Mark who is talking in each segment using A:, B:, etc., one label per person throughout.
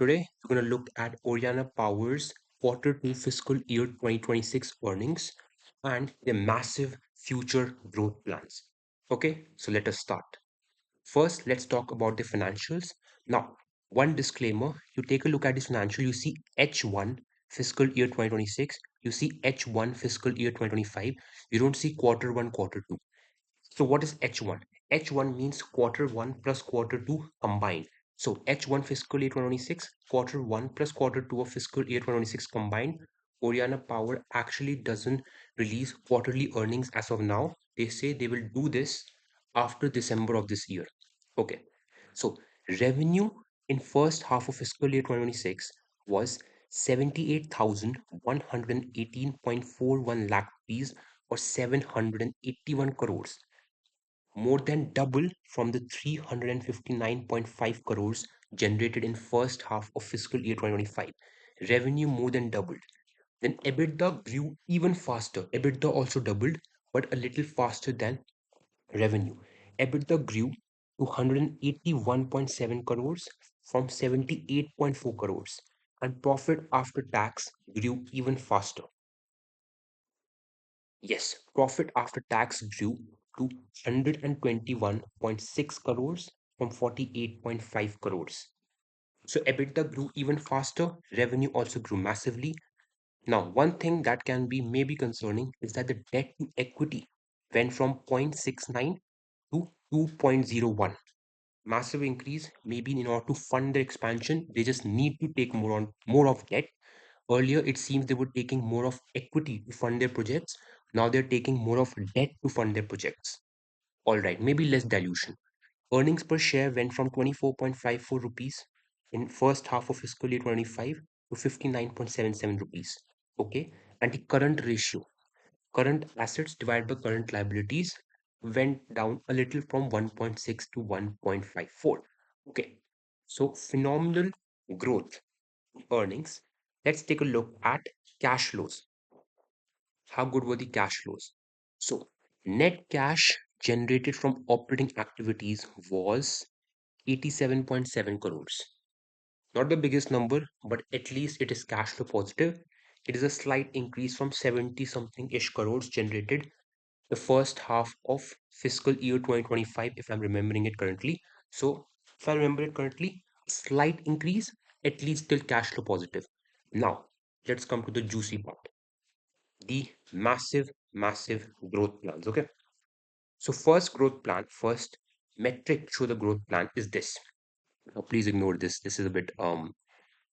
A: Today, we're going to look at Oriana Power's quarter two fiscal year 2026 earnings and their massive future growth plans. Okay, so let us start. First, let's talk about the financials. Now, one disclaimer, you take a look at this financial, you see H1 fiscal year 2026, you see H1 fiscal year 2025, you don't see quarter one, quarter two. So what is H1? H1 means quarter one plus quarter two combined. So H1 fiscal year 2026, quarter one plus quarter two of fiscal year 2026 combined. Oriana Power actually doesn't release quarterly earnings as of now. They say they will do this after December of this year. Okay. So revenue in first half of fiscal year 2026 was 78,118.41 lakh rupees or 781 crores, more than double from the 359.5 crores generated in first half of fiscal year 2025. Revenue more than doubled. Then EBITDA grew even faster. EBITDA also doubled, but a little faster than revenue. EBITDA grew to 181.7 crores from 78.4 crores, and profit after tax grew even faster. Yes, profit after tax grew to 121.6 crores from 48.5 crores. So EBITDA grew even faster, revenue also grew massively. Now, one thing that can be maybe concerning is that the debt to equity went from 0.69 to 2.01. Massive increase, maybe in order to fund the expansion, they just need to take more of debt. Earlier, it seems they were taking more of equity to fund their projects. Now they're taking more of debt to fund their projects. All right, maybe less dilution. Earnings per share went from 24.54 rupees in first half of fiscal year 25 to 59.77 rupees. Okay, and the current ratio, current assets divided by current liabilities, went down a little from 1.6 to 1.54. Okay, so phenomenal growth earnings. Let's take a look at cash flows. How good were the cash flows? So, net cash generated from operating activities was 87.7 crores. Not the biggest number, but at least it is cash flow positive. It is a slight increase from 70 something ish crores generated the first half of fiscal year 2025, if I'm remembering it currently. So, if I remember it correctly, slight increase, at least still cash flow positive. Now, let's come to the juicy part, the massive growth plans. Okay. So, first growth plan, first metric to show the growth plan is this. Now, please ignore this. This is a bit,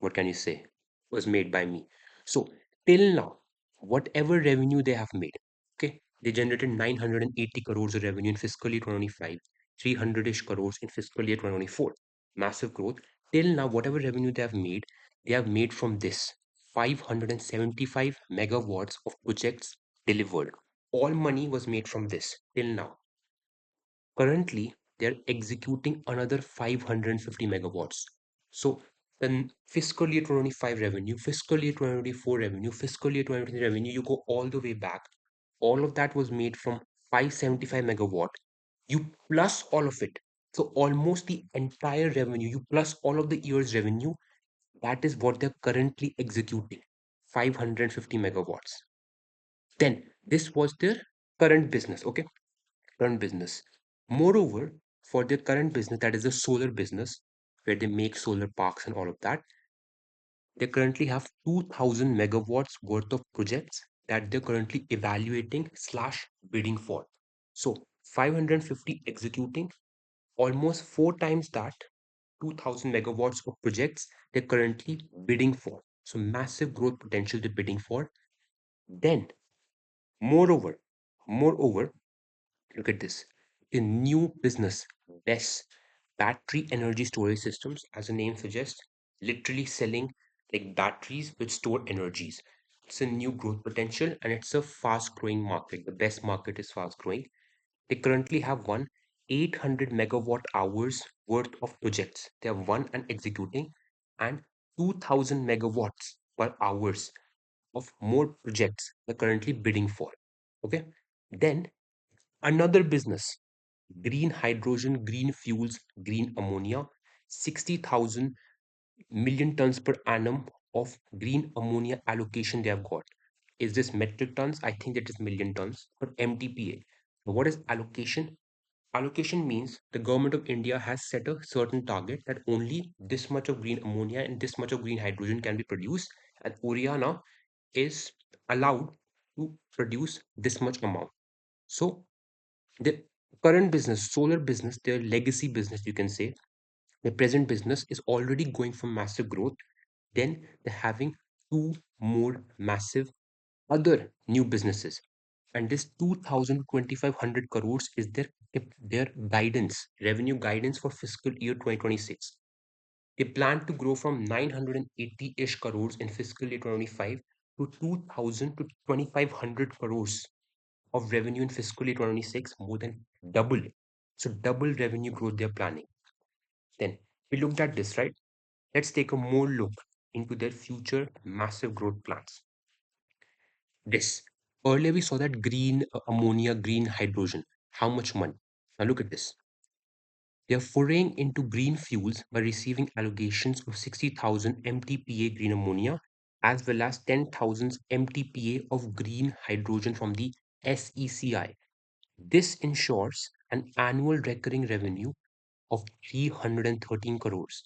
A: what can you say, was made by me. So, till now, whatever revenue they have made, okay, they generated 980 crores of revenue in fiscal year 2025, 300-ish crores in fiscal year 2024. Massive growth. Till now, whatever revenue they have made from this 575 megawatts of projects delivered. All money was made from this till now. Currently, they're executing another 550 megawatts. So then fiscal year 25 revenue, fiscal year 2024 revenue, fiscal year 2023 revenue, you go all the way back. All of that was made from 575 megawatt. You plus all of it. So almost the entire revenue, you plus all of the year's revenue, that is what they're currently executing. 550 megawatts. Then this was their current business. Okay, current business. Moreover, for their current business, that is the solar business, where they make solar parks and all of that, they currently have 2000 megawatts worth of projects that they're currently evaluating slash bidding for. So 550 executing, almost four times that, 2000 megawatts of projects they're currently bidding for. So massive growth potential they're bidding for. Then, moreover, moreover, look at this. A new business, BESS, battery energy storage systems, as the name suggests, literally selling like batteries which store energies. It's a new growth potential and it's a fast growing market. The BESS market is fast growing. They currently have won 800 megawatt hours worth of projects. They have won and executing, and 2000 megawatts per hours of more projects they're currently bidding for. Okay. Then another business, green hydrogen, green fuels, green ammonia, 60,000 million tons per annum of green ammonia allocation they have got. Is this metric tons? I think that is million tons per MTPA. Now, what is allocation? Allocation means the government of India has set a certain target that only this much of green ammonia and this much of green hydrogen can be produced, and Oriana is allowed to produce this much amount. So the current business, solar business, their legacy business, you can say, the present business is already going for massive growth. Then they're having two more massive other new businesses. And this 2,500 crores is their guidance, revenue guidance for fiscal year 2026. They plan to grow from 980-ish crores in fiscal year 2025 to 2,000 to 2,500 crores of revenue in fiscal year 2026, more than double. So double revenue growth they're planning. Then we looked at this, right? Let's take a more look into their future massive growth plans. This. Earlier we saw that green ammonia, green hydrogen. How much money? Now look at this. They are foraying into green fuels by receiving allocations of 60,000 MTPA green ammonia as well as 10,000 MTPA of green hydrogen from the SECI. This ensures an annual recurring revenue of 313 crores.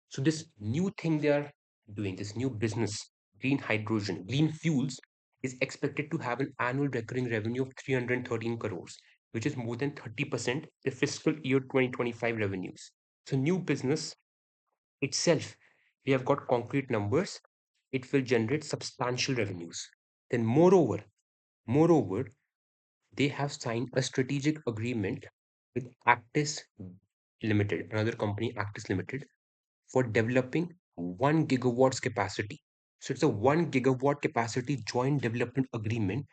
A: So this new thing they are doing, this new business, green hydrogen, green fuels, is expected to have an annual recurring revenue of 313 crores, which is more than 30% the fiscal year 2025 revenues. So new business itself, we have got concrete numbers, it will generate substantial revenues. Then moreover, they have signed a strategic agreement with Actis Limited, another company, Actis Limited, for developing 1 gigawatts capacity. So it's a 1 gigawatt capacity joint development agreement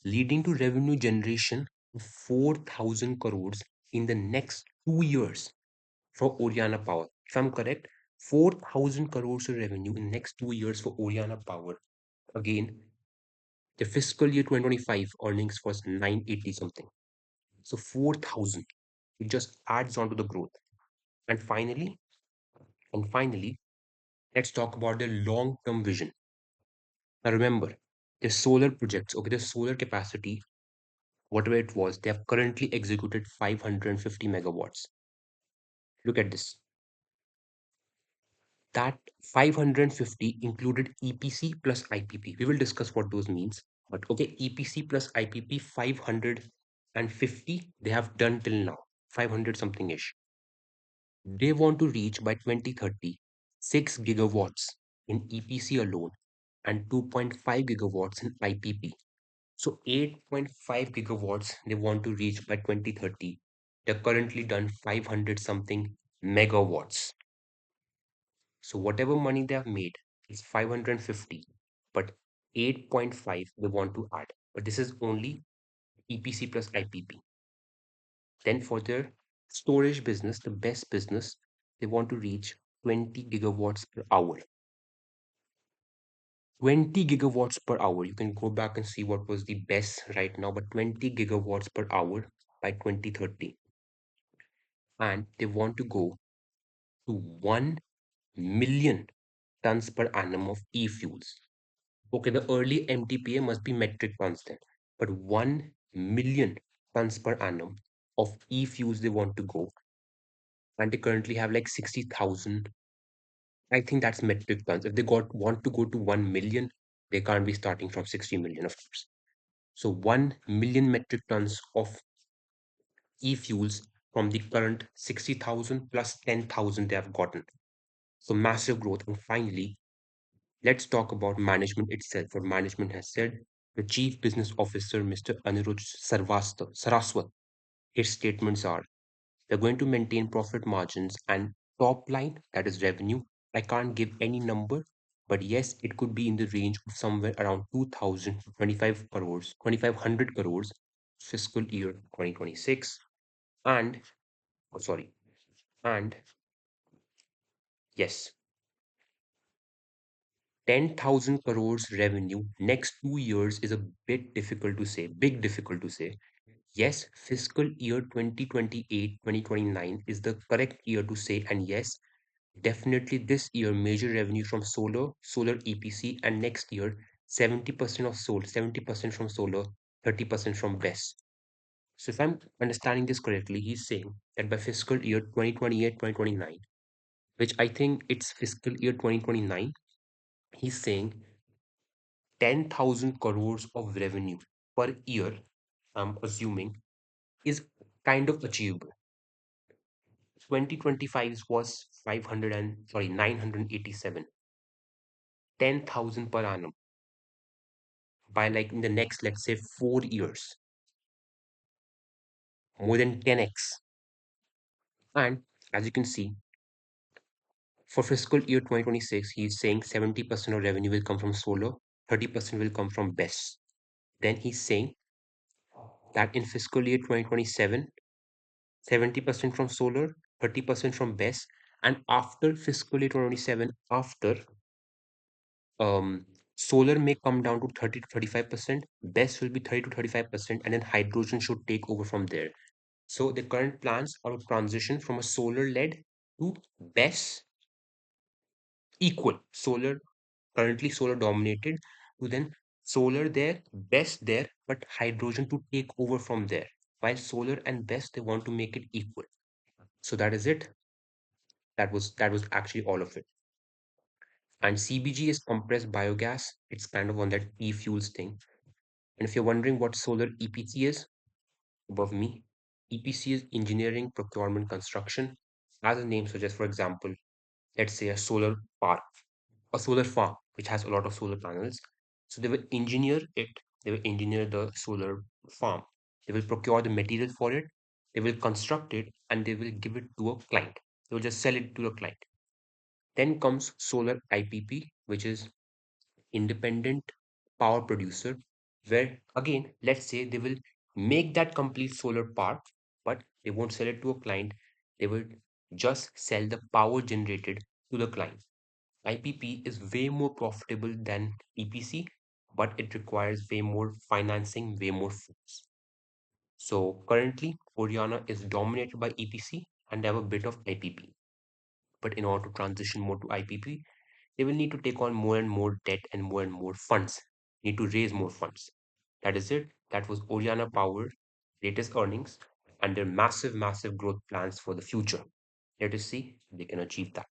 A: leading to revenue generation of 4,000 crores in the next 2 years for Oriana Power. If I'm correct, 4,000 crores of revenue in the next 2 years for Oriana Power. Again, the fiscal year 2025 earnings was 980 something. So 4,000. It just adds on to the growth. And finally, let's talk about the long-term vision. Now remember, the solar projects, okay, the solar capacity, whatever it was, they have currently executed 550 megawatts. Look at this. That 550 included EPC plus IPP. We will discuss what those means. But okay, EPC plus IPP 550 they have done till now, 500 something ish. They want to reach by 2030 6 gigawatts in EPC alone and 2.5 gigawatts in IPP. So 8.5 gigawatts they want to reach by 2030. They're currently done 500 something megawatts. So whatever money they have made is 550, but 8.5 they want to add. But this is only EPC plus IPP. Then for their storage business, the best business, they want to reach 20 gigawatts per hour. 20 gigawatts per hour. You can go back and see what was the best right now, but 20 gigawatts per hour by 2030. And they want to go to 1 million tons per annum of e-fuels. Okay, the early MTPA must be metric tons then, but 1 million tons per annum of e-fuels they want to go. And they currently have like 60,000. I think that's metric tons. If they want to go to 1 million, they can't be starting from 60 million, of course. So 1 million metric tons of e-fuels from the current 60,000 plus 10,000 they have gotten. So massive growth. And finally, let's talk about management itself. What management has said. The Chief Business Officer, Mr. Anirudh Saraswat, his statements are, they're going to maintain profit margins and top line, that is revenue. I can't give any number, but yes, it could be in the range of somewhere around 2,000 to 25 crores, 2,500 crores fiscal year 2026. And, oh, sorry, and yes, 10,000 crores revenue next 2 years is a bit difficult to say, big difficult to say. Yes, fiscal year 2028, 2029 is the correct year to say, and yes, Definitely this year, major revenue from solar EPC, and next year, 70% from solar, 30% from BESS. So if I'm understanding this correctly, he's saying that by fiscal year 2028, 2029, which I think it's fiscal year 2029, he's saying 10,000 crores of revenue per year, I'm assuming, is kind of achievable. 2025 was 500 and sorry 987, 10,000 per annum by like in the next, let's say, 4 years, more than 10x. And as you can see, for fiscal year 2026, he's saying 70% of revenue will come from solar, 30% will come from BESS. Then he's saying that in fiscal year 2027, 70% from solar, 30% from BESS, and after fiscal year 2027, after solar may come down to 30 to 35%, BESS will be 30 to 35%, and then hydrogen should take over from there. So the current plans are to transition from a solar led to BESS equal. Solar, currently solar dominated, to then solar there, BESS there, but hydrogen to take over from there. While solar and BESS, they want to make it equal. So that is it. That was actually all of it. And CBG is compressed biogas. It's kind of on that e-fuels thing. And if you're wondering what solar EPC is, above me, EPC is engineering, procurement, construction. As the name suggests, for example, let's say a solar park, a solar farm, which has a lot of solar panels. So they will engineer it, they will engineer the solar farm, they will procure the material for it, they will construct it, and they will give it to a client. They will just sell it to a client. Then comes solar IPP, which is independent power producer, where again, let's say they will make that complete solar park, but they won't sell it to a client. They will just sell the power generated to the client. IPP is way more profitable than EPC, but it requires way more financing, way more funds. So currently, Oriana is dominated by EPC and they have a bit of IPP. But in order to transition more to IPP, they will need to take on more and more debt and more funds, need to raise more funds. That is it. That was Oriana Power latest earnings and their massive, massive growth plans for the future. Let us see if they can achieve that.